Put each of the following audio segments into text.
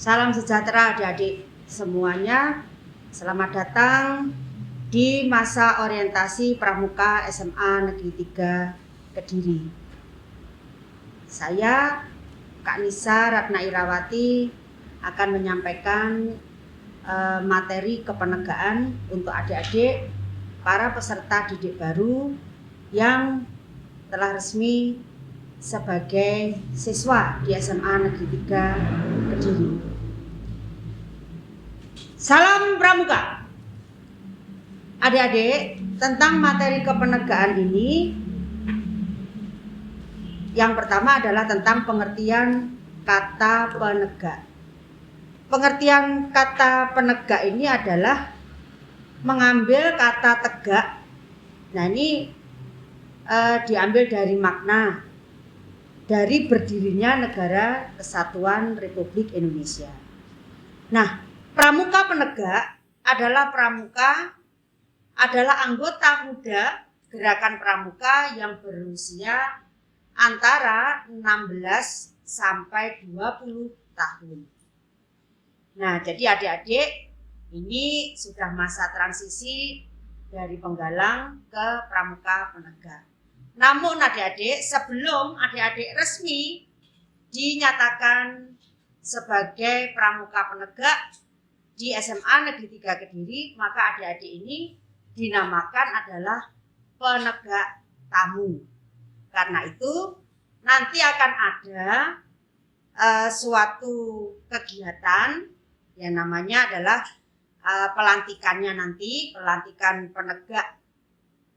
Salam sejahtera adik-adik semuanya. Selamat datang di masa orientasi Pramuka SMA Negeri 3 Kediri. Saya Kak Nisa Ratna Irawati akan menyampaikan materi kepenegaan untuk adik-adik para peserta didik baru yang telah resmi sebagai siswa di SMA Negeri 3 Kediri. Salam Pramuka. Adik-adik, tentang materi kepenegaan ini, yang pertama adalah tentang pengertian kata penegak. Pengertian kata penegak ini adalah mengambil kata tegak. Nah, ini diambil dari makna dari berdirinya Negara Kesatuan Republik Indonesia. Nah, pramuka penegak adalah anggota muda gerakan pramuka yang berusia antara 16 sampai 20 tahun. Nah, jadi adik-adik, ini sudah masa transisi dari penggalang ke pramuka penegak. Namun adik-adik, sebelum adik-adik resmi dinyatakan sebagai pramuka penegak di SMA Negeri 3 Kediri, maka adik-adik ini dinamakan adalah penegak tamu. Karena itu nanti akan ada suatu kegiatan yang namanya adalah pelantikan penegak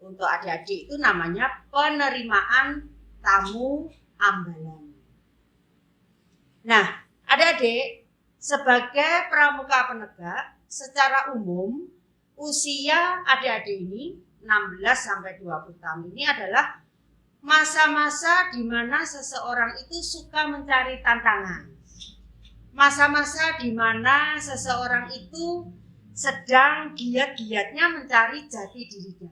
untuk adik-adik itu namanya penerimaan tamu ambalan. Nah, adik-adik, sebagai pramuka penegak, secara umum usia adik-adik ini 16 sampai 20 tahun ini adalah masa-masa di mana seseorang itu suka mencari tantangan. Masa-masa di mana seseorang itu sedang giat-giatnya mencari jati dirinya.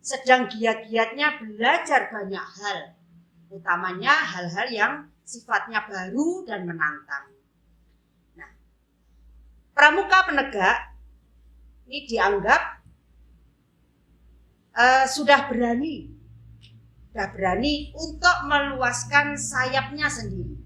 Sedang giat-giatnya belajar banyak hal, utamanya hal-hal yang sifatnya baru dan menantang. Nah, pramuka penegak ini dianggap sudah berani untuk meluaskan sayapnya sendiri,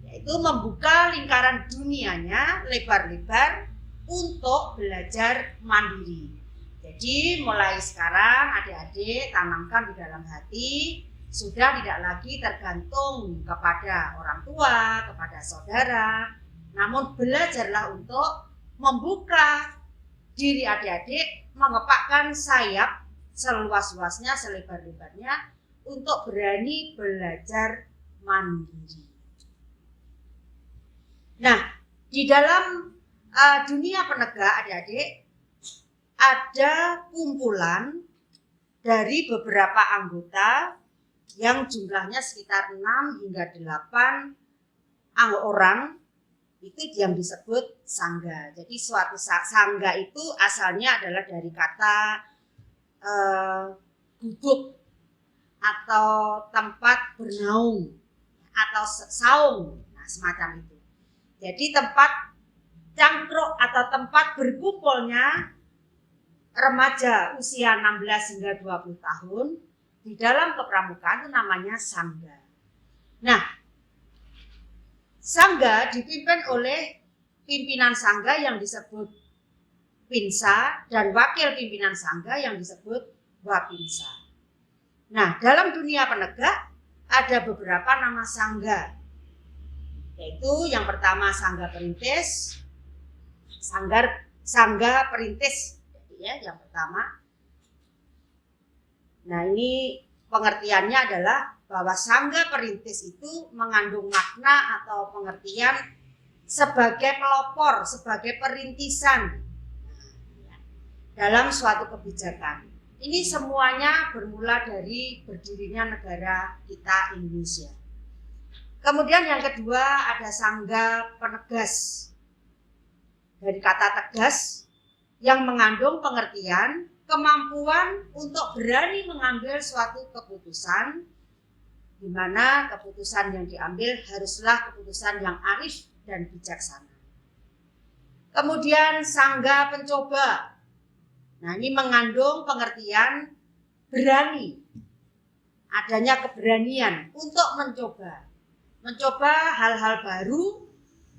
yaitu membuka lingkaran dunianya lebar-lebar untuk belajar mandiri. Jadi mulai sekarang adik-adik tanamkan di dalam hati, sudah tidak lagi tergantung kepada orang tua, kepada saudara, namun belajarlah untuk membuka diri adik-adik, mengepakkan sayap seluas-luasnya, selebar-lebarnya untuk berani belajar mandiri. Nah, di dalam dunia penegak adik-adik ada kumpulan dari beberapa anggota yang jumlahnya sekitar 6 hingga 8 orang, itu yang disebut sangga. Jadi suatu sangga itu asalnya adalah dari kata gubuk atau tempat bernaung atau saung, nah semacam itu. Jadi tempat cangkruk atau tempat berkumpulnya remaja usia 16 hingga 20 tahun di dalam kepramukaan itu namanya sangga. Nah, sangga dipimpin oleh pimpinan sangga yang disebut pinsa dan wakil pimpinan sangga yang disebut wapinsa. Nah, dalam dunia penegak ada beberapa nama sangga, yaitu yang pertama sangga perintis, sangga perintis ya, yang pertama. Nah, ini pengertiannya adalah bahwa sangga perintis itu mengandung makna atau pengertian sebagai pelopor, sebagai perintisan dalam suatu kebijakan. Ini semuanya bermula dari berdirinya negara kita Indonesia. Kemudian yang kedua ada sangga penegas. Dari kata tegas yang mengandung pengertian kemampuan untuk berani mengambil suatu keputusan, di mana keputusan yang diambil haruslah keputusan yang arif dan bijaksana. Kemudian sangga pencoba. Nah, ini mengandung pengertian berani. Adanya keberanian untuk mencoba hal-hal baru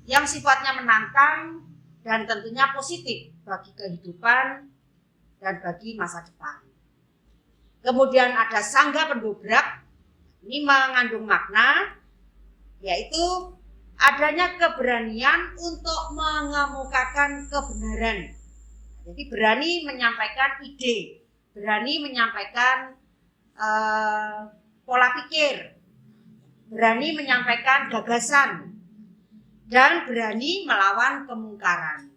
yang sifatnya menantang dan tentunya positif bagi kehidupan dan bagi masa depan. Kemudian ada sangga pendobrak. Ini mengandung makna yaitu adanya keberanian untuk mengemukakan kebenaran. Jadi berani menyampaikan ide, berani menyampaikan pola pikir, berani menyampaikan gagasan, dan berani melawan kemungkaran.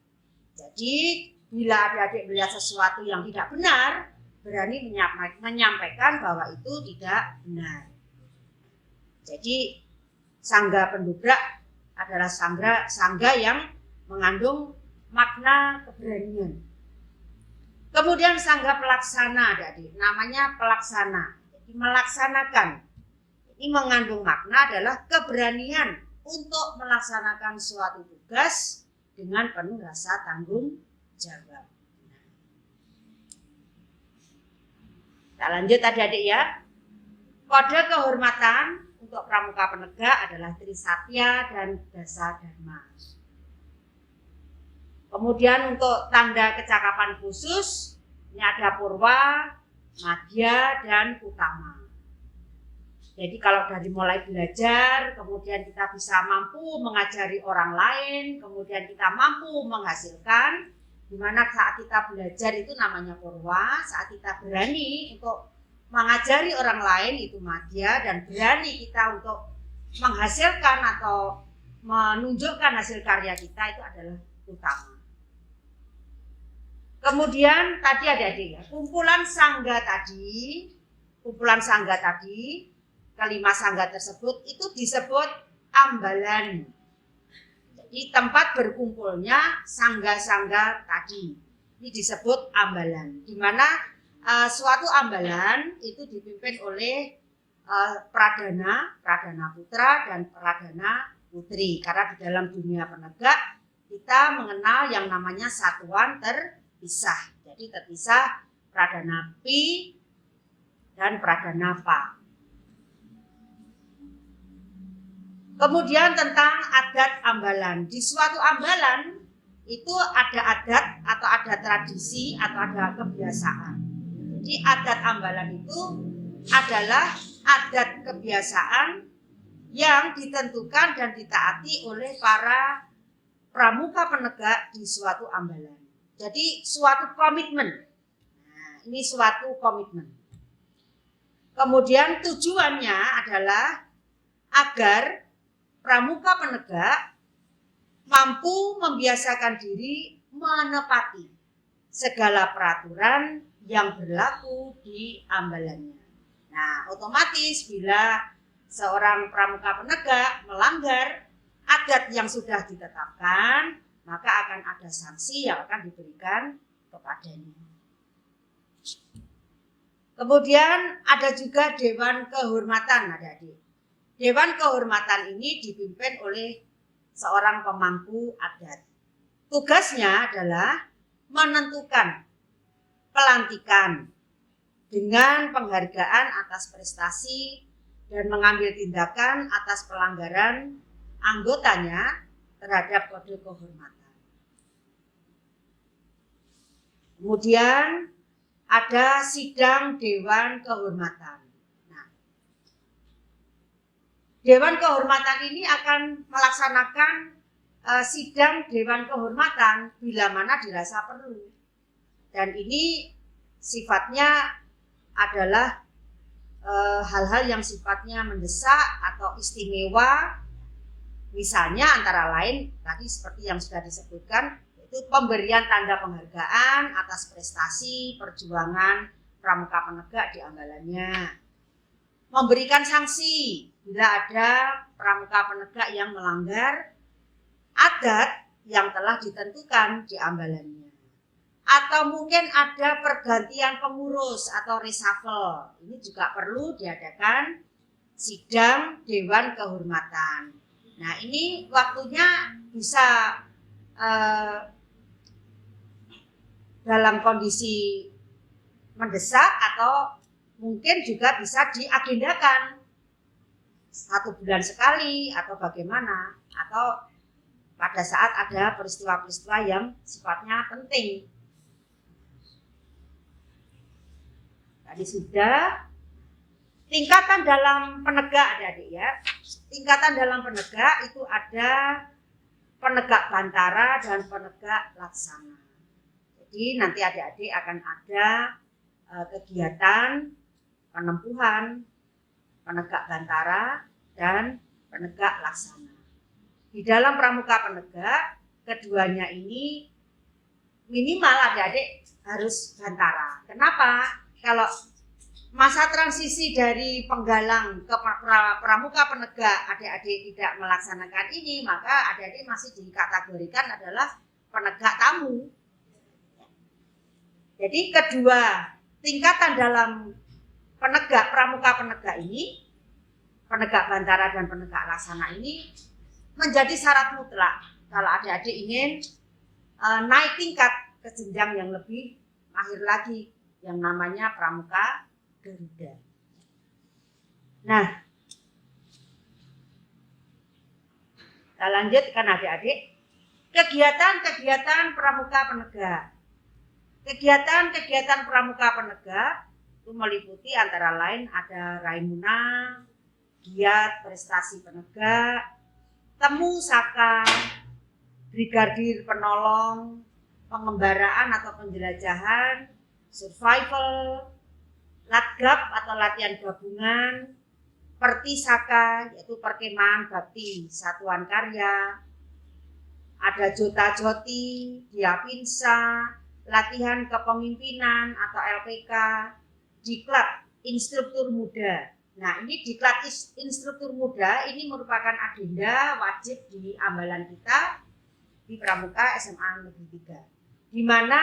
Jadi bila adik-adik melihat sesuatu yang tidak benar, berani menyampaikan bahwa itu tidak benar. Jadi sangga pendobrak adalah sangga yang mengandung makna keberanian. Kemudian sangga pelaksana, adik-adik, namanya pelaksana. Jadi melaksanakan. Ini mengandung makna adalah keberanian untuk melaksanakan suatu tugas dengan penuh rasa tanggung jawab. Kita lanjut adik-adik ya. Kode kehormatan untuk pramuka penegak adalah Trisatya dan Dasa Dharma. Kemudian untuk tanda kecakapan khusus, ini ada Purwa, Madya, dan Utama. Jadi kalau dari mulai belajar, kemudian kita bisa mampu mengajari orang lain, kemudian kita mampu menghasilkan, di mana saat kita belajar itu namanya Purwa, saat kita berani untuk mengajari orang lain itu Madya, dan berani kita untuk menghasilkan atau menunjukkan hasil karya kita itu adalah Utama. Kemudian tadi adik-adik ya, kumpulan sangga tadi, kelima sangga tersebut itu disebut ambalan. Jadi tempat berkumpulnya sangga-sangga tadi, ini disebut ambalan. Di mana suatu ambalan itu dipimpin oleh pradana putra dan pradana putri. Karena di dalam dunia penegak kita mengenal yang namanya satuan terpisah. Jadi terpisah pradana pi dan pradana pa. Kemudian tentang adat ambalan. Di suatu ambalan itu ada adat atau ada tradisi atau ada kebiasaan. Jadi adat ambalan itu adalah adat kebiasaan yang ditentukan dan ditaati oleh para pramuka penegak di suatu ambalan. Jadi suatu komitmen. Nah, ini suatu komitmen. Kemudian tujuannya adalah agar pramuka penegak mampu membiasakan diri menepati segala peraturan yang berlaku di ambalannya. Nah, otomatis bila seorang pramuka penegak melanggar adat yang sudah ditetapkan, maka akan ada sanksi yang akan diberikan kepadanya. Kemudian ada juga Dewan Kehormatan, adik-adik. Dewan Kehormatan ini dipimpin oleh seorang pemangku adat. Tugasnya adalah menentukan pelantikan dengan penghargaan atas prestasi dan mengambil tindakan atas pelanggaran anggotanya terhadap kode kehormatan. Kemudian ada sidang Dewan Kehormatan. Dewan Kehormatan ini akan melaksanakan sidang Dewan Kehormatan bila mana dirasa perlu. Dan ini sifatnya adalah hal-hal yang sifatnya mendesak atau istimewa. Misalnya antara lain tadi seperti yang sudah disebutkan, yaitu pemberian tanda penghargaan atas prestasi perjuangan pramuka penegak di ambalannya. Memberikan sanksi bila ada pramuka penegak yang melanggar adat yang telah ditentukan di ambalannya. Atau mungkin ada pergantian pengurus atau reshuffle. Ini juga perlu diadakan sidang Dewan Kehormatan. Nah, ini waktunya bisa dalam kondisi mendesak atau mungkin juga bisa diagendakan 1 bulan sekali atau bagaimana, atau pada saat ada peristiwa-peristiwa yang sifatnya penting. Tadi sudah. Tingkatan dalam penegak adik-adik ya. Tingkatan dalam penegak itu ada penegak bantara dan penegak laksana. Jadi nanti adik-adik akan ada kegiatan penempuhan penegak bantara dan penegak laksana. Di dalam pramuka penegak, keduanya ini minimal adik-adik harus bantara. Kenapa? Kalau masa transisi dari penggalang ke pramuka penegak adik-adik tidak melaksanakan ini, maka adik-adik masih dikategorikan adalah penegak tamu. Jadi kedua tingkatan dalam penegak pramuka penegak ini, penegak bantara dan penegak laksana ini menjadi syarat mutlak kalau adik-adik ingin naik tingkat ke jenjang yang lebih mahir lagi yang namanya pramuka Garuda. Nah, kita lanjutkan adik-adik. Kegiatan-kegiatan pramuka penegak. Kegiatan-kegiatan pramuka penegak itu meliputi antara lain ada Raimuna, giat prestasi penegak, temu saka, brigadir penolong, pengembaraan atau penjelajahan, survival, latgab atau latihan gabungan, pertisaka yaitu perkemahan bakti satuan karya, ada jota-joti, diapinsa, latihan kepemimpinan atau LPK, diklat instruktur muda. Nah, ini diklat instruktur muda ini merupakan agenda wajib di ambalan kita di Pramuka SMA Negeri 3. Di mana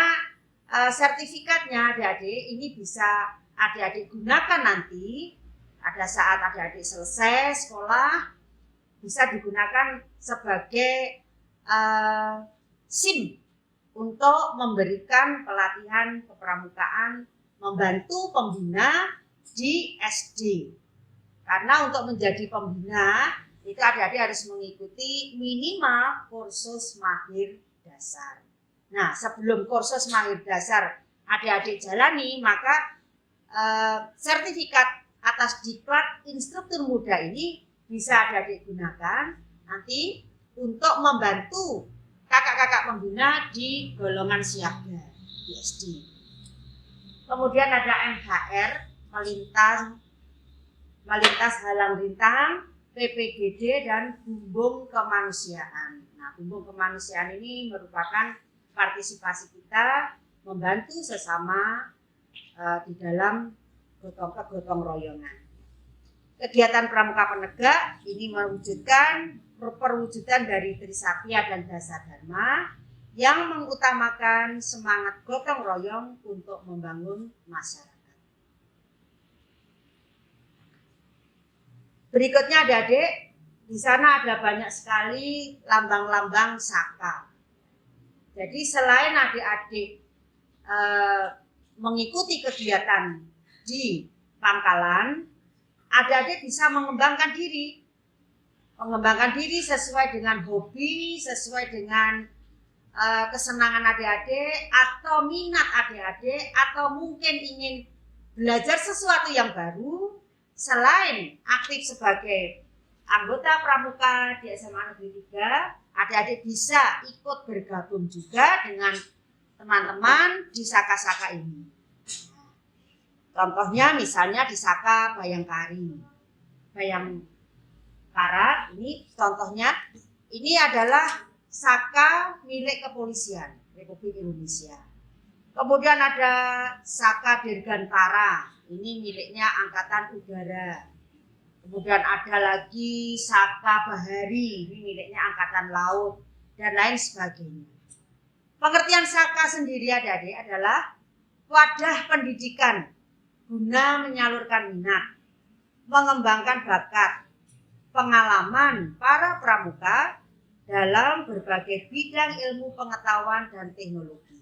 sertifikatnya adik-adik ini bisa adik-adik gunakan nanti pada saat adik-adik selesai sekolah, bisa digunakan sebagai SIM untuk memberikan pelatihan kepramukaan, membantu pembina di SD. Karena untuk menjadi pembina itu adik-adik harus mengikuti minimal kursus mahir dasar. Nah, sebelum kursus mahir dasar adik-adik jalani, maka sertifikat atas diklat instruktur muda ini bisa adik-adik gunakan nanti untuk membantu kakak-kakak pembina di golongan siaga di SD. Kemudian ada MHR, melintas halang rintang, PPGD dan bumbung kemanusiaan. Nah, bumbung kemanusiaan ini merupakan partisipasi kita membantu sesama di dalam gotong royongan. Kegiatan pramuka penegak ini mewujudkan perwujudan dari Trisakti dan Dasa Dharma yang mengutamakan semangat gotong royong untuk membangun masyarakat. Berikutnya adik-adik, di sana ada banyak sekali lambang-lambang saka. Jadi selain adik-adik mengikuti kegiatan di pangkalan, adik-adik bisa mengembangkan diri. Mengembangkan diri sesuai dengan hobi, sesuai dengan kesenangan adik-adik atau minat adik-adik, atau mungkin ingin belajar sesuatu yang baru. Selain aktif sebagai anggota pramuka di SMA Negeri 3, adik-adik bisa ikut bergabung juga dengan teman-teman di saka-saka ini. Contohnya misalnya di Saka Bayangkari. Bayangkara ini contohnya, ini adalah Saka milik kepolisian Republik Indonesia. Kemudian ada Saka Dirgantara, ini miliknya Angkatan Udara. Kemudian ada lagi Saka Bahari, ini miliknya Angkatan Laut, dan lain sebagainya. Pengertian Saka sendiri adik-adik adalah wadah pendidikan guna menyalurkan minat, mengembangkan bakat, pengalaman para pramuka dalam berbagai bidang ilmu pengetahuan dan teknologi.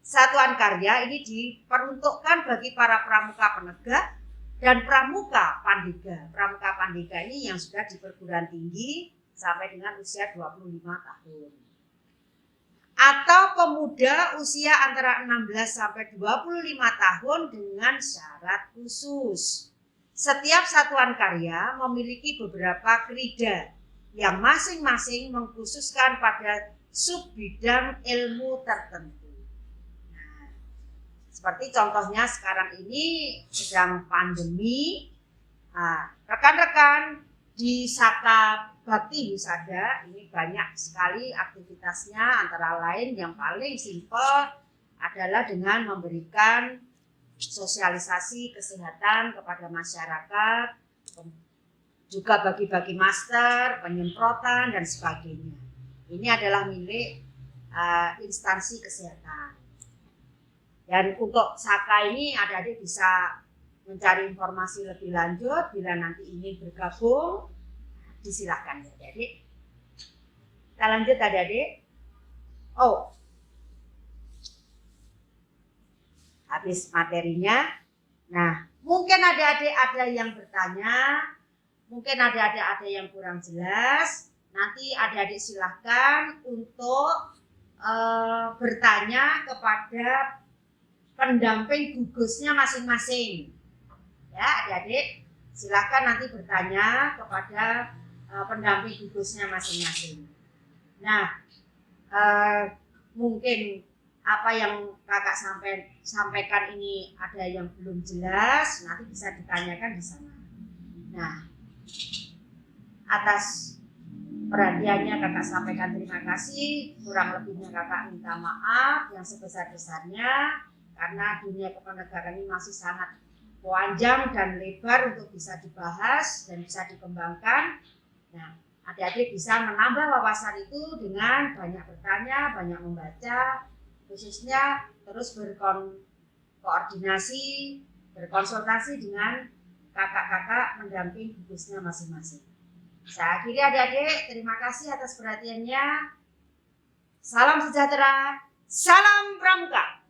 Satuan karya ini diperuntukkan bagi para pramuka penegak dan pramuka pandega. Pramuka pandega ini yang sudah di perguruan tinggi sampai dengan usia 25 tahun. Atau pemuda usia antara 16 sampai 25 tahun dengan syarat khusus. Setiap satuan karya memiliki beberapa krida yang masing-masing mengkhususkan pada sub bidang ilmu tertentu. Nah, seperti contohnya sekarang ini sedang pandemi, rekan-rekan di Saka Bakti Wisada ini banyak sekali aktivitasnya, antara lain yang paling simpel adalah dengan memberikan sosialisasi kesehatan kepada masyarakat, juga bagi-bagi masker, penyemprotan dan sebagainya. Ini adalah milik instansi kesehatan. Dan untuk Saka ini adik-adik bisa mencari informasi lebih lanjut bila nanti ingin bergabung. Disilahkan ya adik-adik. Kita lanjut adik-adik. Habis materinya. Nah, mungkin adik-adik ada yang bertanya, mungkin adik-adik ada yang kurang jelas. Nanti adik-adik silahkan untuk bertanya kepada pendamping gugusnya masing-masing. Ya adik-adik, silahkan nanti bertanya kepada pendamping gugusnya masing-masing. Nah, mungkin apa yang kakak sampaikan ini ada yang belum jelas, nanti bisa ditanyakan di sana. Nah, atas perhatiannya kakak sampaikan terima kasih. Kurang lebihnya kakak minta maaf yang sebesar-besarnya, karena dunia kepenegakan ini masih sangat panjang dan lebar untuk bisa dibahas dan bisa dikembangkan. Nah, adik-adik bisa menambah wawasan itu dengan banyak bertanya, banyak membaca, khususnya terus berkoordinasi, berkonsultasi dengan kakak-kakak pendamping gugusnya masing-masing. Saya akhiri adik-adik, terima kasih atas perhatiannya. Salam sejahtera, salam pramuka.